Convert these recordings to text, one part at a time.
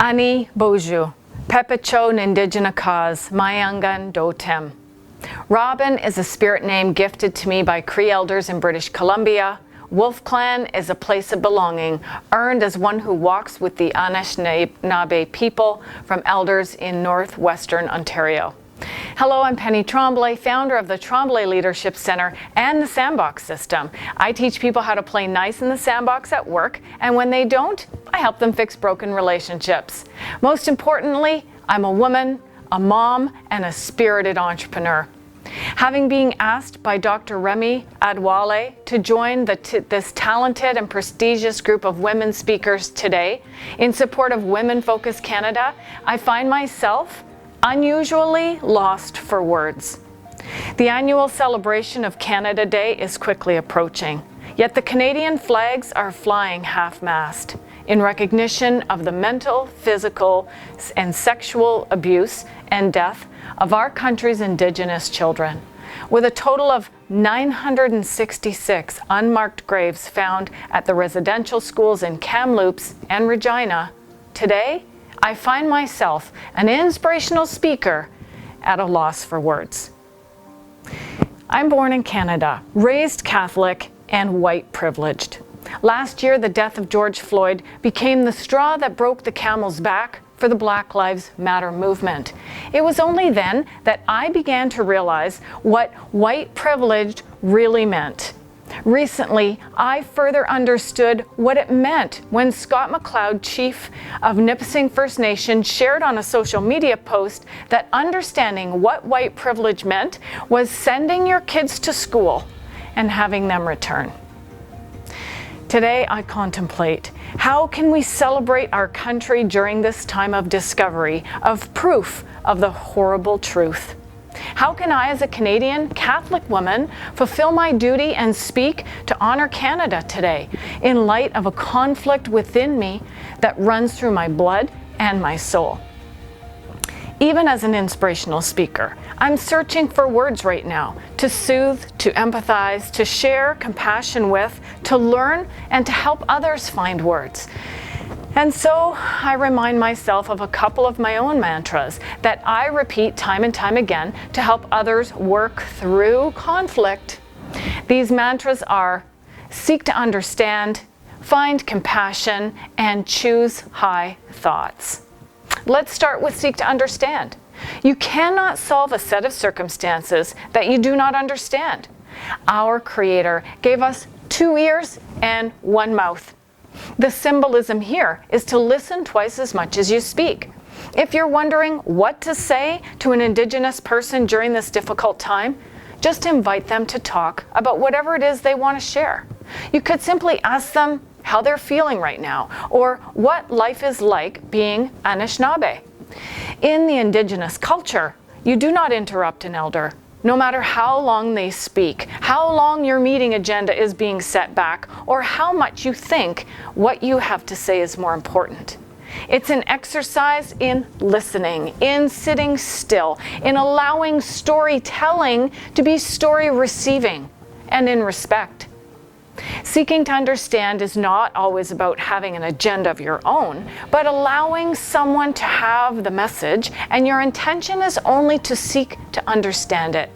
Ani Boju, Pepecho Nindigena Cause, Mayangan Dotem. Robin is a spirit name gifted to me by Cree elders in British Columbia. Wolf Clan is a place of belonging, earned as one who walks with the Anishinaabe people from elders in northwestern Ontario. Hello, I'm Penny Tremblay, founder of the Tremblay Leadership Center and the Sandbox system. I teach people how to play nice in the sandbox at work, and when they don't, I help them fix broken relationships. Most importantly, I'm a woman, a mom, and a spirited entrepreneur. Having been asked by Dr. Remi Adewale to join this talented and prestigious group of women speakers today in support of Women Focus Canada, I find myself unusually lost for words. The annual celebration of Canada Day is quickly approaching, yet the Canadian flags are flying half-mast in recognition of the mental, physical, and sexual abuse and death of our country's Indigenous children. With a total of 966 unmarked graves found at the residential schools in Kamloops and Regina, today I find myself, an inspirational speaker, at a loss for words. I'm born in Canada, raised Catholic, and white privileged. Last year, the death of George Floyd became the straw that broke the camel's back for the Black Lives Matter movement. It was only then that I began to realize what white privilege really meant. Recently, I further understood what it meant when Scott McLeod, chief of Nipissing First Nation, shared on a social media post that understanding what white privilege meant was sending your kids to school and having them return. Today, I contemplate, how can we celebrate our country during this time of discovery, of proof of the horrible truth? How can I, as a Canadian Catholic woman, fulfill my duty and speak to honor Canada today in light of a conflict within me that runs through my blood and my soul? Even as an inspirational speaker, I'm searching for words right now to soothe, to empathize, to share compassion with, to learn, and to help others find words. And so I remind myself of a couple of my own mantras that I repeat time and time again to help others work through conflict. These mantras are: seek to understand, find compassion, and choose high thoughts. Let's start with seek to understand. You cannot solve a set of circumstances that you do not understand. Our Creator gave us 2 ears and 1 mouth. The symbolism here is to listen twice as much as you speak. If you're wondering what to say to an Indigenous person during this difficult time, just invite them to talk about whatever it is they want to share. You could simply ask them how they're feeling right now, or what life is like being Anishinaabe. In the Indigenous culture, you do not interrupt an elder, no matter how long they speak, how long your meeting agenda is being set back, or how much you think what you have to say is more important. It's an exercise in listening, in sitting still, in allowing storytelling to be story receiving, and in respect. Seeking to understand is not always about having an agenda of your own, but allowing someone to have the message, and your intention is only to seek to understand it.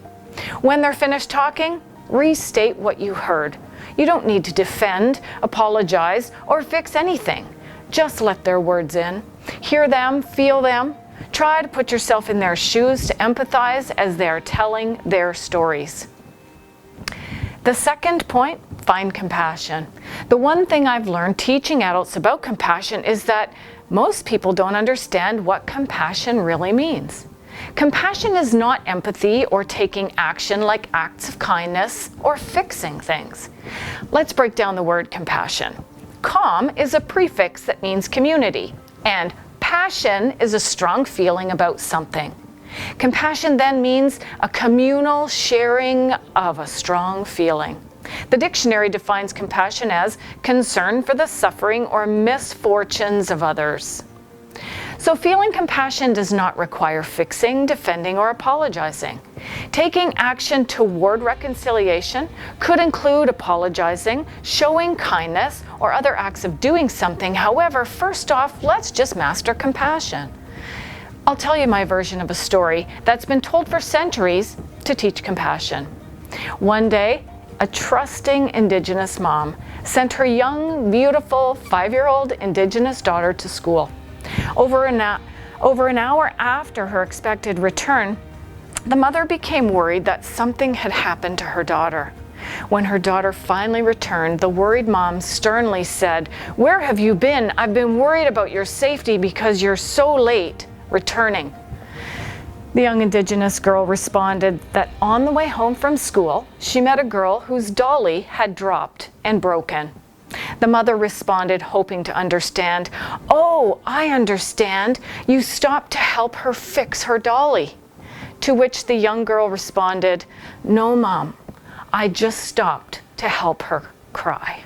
When they're finished talking, restate what you heard. You don't need to defend, apologize, or fix anything. Just let their words in. Hear them, feel them. Try to put yourself in their shoes to empathize as they're telling their stories. The second point, find compassion. The one thing I've learned teaching adults about compassion is that most people don't understand what compassion really means. Compassion is not empathy or taking action like acts of kindness or fixing things. Let's break down the word compassion. Com is a prefix that means community, and passion is a strong feeling about something. Compassion then means a communal sharing of a strong feeling. The dictionary defines compassion as concern for the suffering or misfortunes of others. So feeling compassion does not require fixing, defending, or apologizing. Taking action toward reconciliation could include apologizing, showing kindness, or other acts of doing something. However, first off, let's just master compassion. I'll tell you my version of a story that's been told for centuries to teach compassion. One day, a trusting Indigenous mom sent her young, beautiful 5-year-old Indigenous daughter to school. Over an hour after her expected return, the mother became worried that something had happened to her daughter. When her daughter finally returned, the worried mom sternly said, "Where have you been? I've been worried about your safety because you're so late returning." The young Indigenous girl responded that on the way home from school, she met a girl whose dolly had dropped and broken. The mother responded, hoping to understand, "Oh, I understand. You stopped to help her fix her dolly." To which the young girl responded, "No, Mom, I just stopped to help her cry."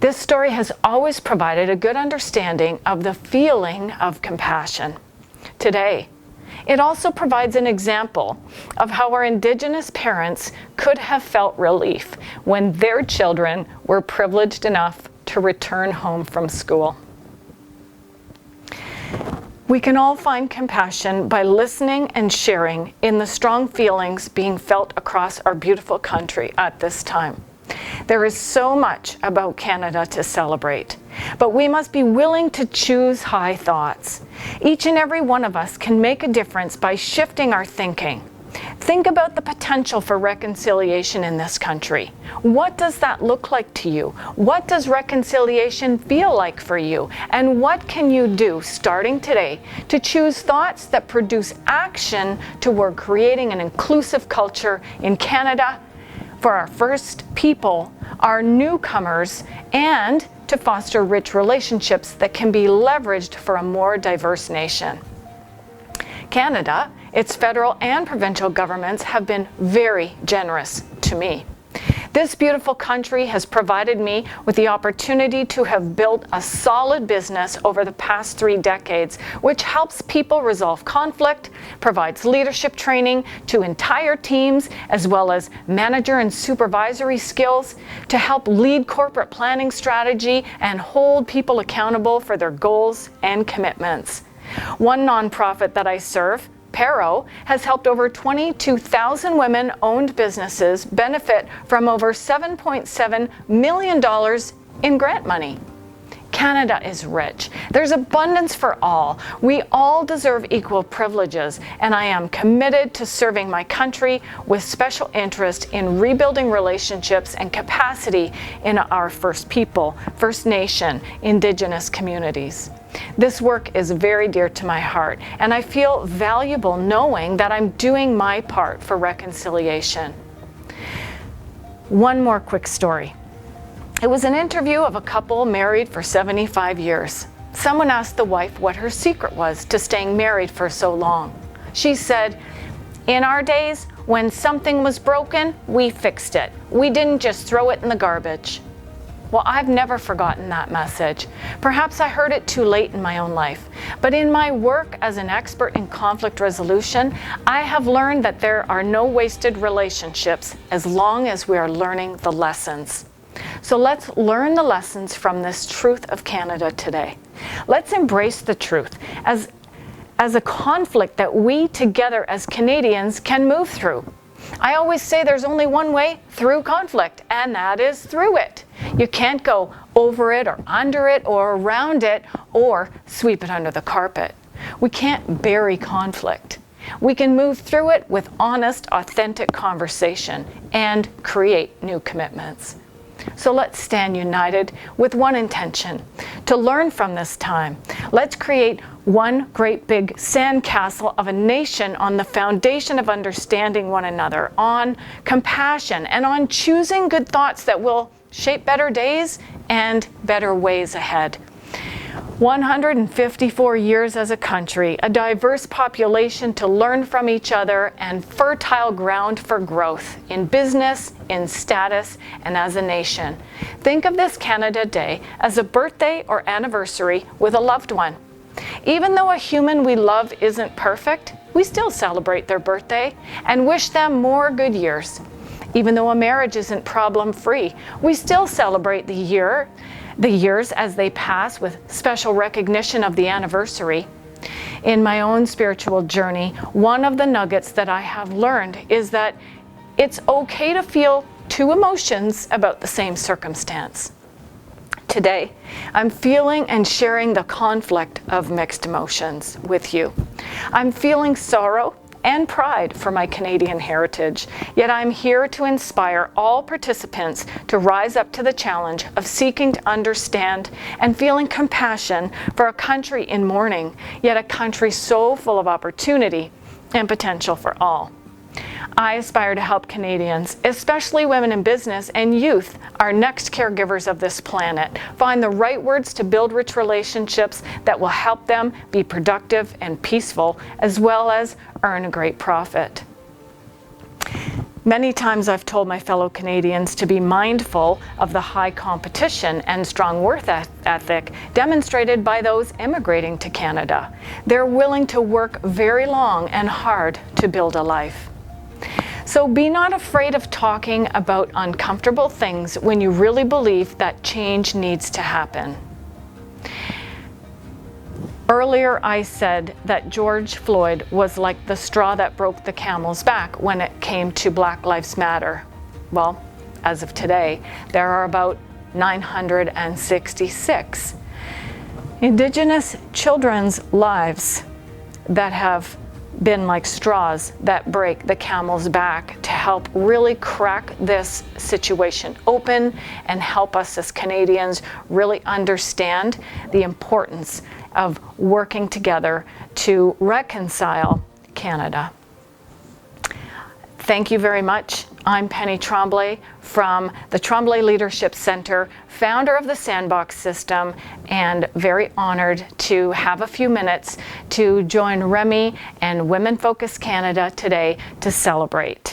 This story has always provided a good understanding of the feeling of compassion. Today, it also provides an example of how our Indigenous parents could have felt relief when their children were privileged enough to return home from school. We can all find compassion by listening and sharing in the strong feelings being felt across our beautiful country at this time. There is so much about Canada to celebrate, but we must be willing to choose high thoughts. Each and every one of us can make a difference by shifting our thinking. Think about the potential for reconciliation in this country. What does that look like to you? What does reconciliation feel like for you? And what can you do starting today to choose thoughts that produce action toward creating an inclusive culture in Canada for our First People, our newcomers, and to foster rich relationships that can be leveraged for a more diverse nation? Canada, its federal and provincial governments have been very generous to me. This beautiful country has provided me with the opportunity to have built a solid business over the past 3 decades, which helps people resolve conflict, provides leadership training to entire teams, as well as manager and supervisory skills to help lead corporate planning strategy and hold people accountable for their goals and commitments. One nonprofit that I serve, Pero, has helped over 22,000 women-owned businesses benefit from over $7.7 million in grant money. Canada is rich. There's abundance for all. We all deserve equal privileges, and I am committed to serving my country with special interest in rebuilding relationships and capacity in our First People, First Nation, Indigenous communities. This work is very dear to my heart, and I feel valuable knowing that I'm doing my part for reconciliation. One more quick story. It was an interview of a couple married for 75 years. Someone asked the wife what her secret was to staying married for so long. She said, "In our days, when something was broken, we fixed it. We didn't just throw it in the garbage." Well, I've never forgotten that message. Perhaps I heard it too late in my own life. But in my work as an expert in conflict resolution, I have learned that there are no wasted relationships as long as we are learning the lessons. So let's learn the lessons from this truth of Canada today. Let's embrace the truth as a conflict that we together as Canadians can move through. I always say there's only one way through conflict, and that is through it. You can't go over it or under it or around it or sweep it under the carpet. We can't bury conflict. We can move through it with honest, authentic conversation and create new commitments. So let's stand united with one intention, to learn from this time. Let's create one great big sandcastle of a nation on the foundation of understanding one another, on compassion, and on choosing good thoughts that will shape better days and better ways ahead. 154 years as a country, a diverse population to learn from each other, and fertile ground for growth in business, in status, and as a nation. Think of this Canada Day as a birthday or anniversary with a loved one. Even though a human we love isn't perfect, we still celebrate their birthday and wish them more good years. Even though a marriage isn't problem-free, we still celebrate the years as they pass with special recognition of the anniversary. In my own spiritual journey, one of the nuggets that I have learned is that it's okay to feel two emotions about the same circumstance. Today, I'm feeling and sharing the conflict of mixed emotions with you. I'm feeling sorrow and pride for my Canadian heritage, yet I'm here to inspire all participants to rise up to the challenge of seeking to understand and feeling compassion for a country in mourning, yet a country so full of opportunity and potential for all. I aspire to help Canadians, especially women in business and youth, our next caregivers of this planet, find the right words to build rich relationships that will help them be productive and peaceful, as well as earn a great profit. Many times I've told my fellow Canadians to be mindful of the high competition and strong work ethic demonstrated by those immigrating to Canada. They're willing to work very long and hard to build a life. So be not afraid of talking about uncomfortable things when you really believe that change needs to happen. Earlier I said that George Floyd was like the straw that broke the camel's back when it came to Black Lives Matter. Well, as of today, there are about 966 Indigenous children's lives that have been like straws that break the camel's back to help really crack this situation open and help us as Canadians really understand the importance of working together to reconcile Canada. Thank you very much. I'm Penny Tremblay from the Tremblay Leadership Center, founder of the Sandbox system, and very honored to have a few minutes to join Remi and Women Focus Canada today to celebrate.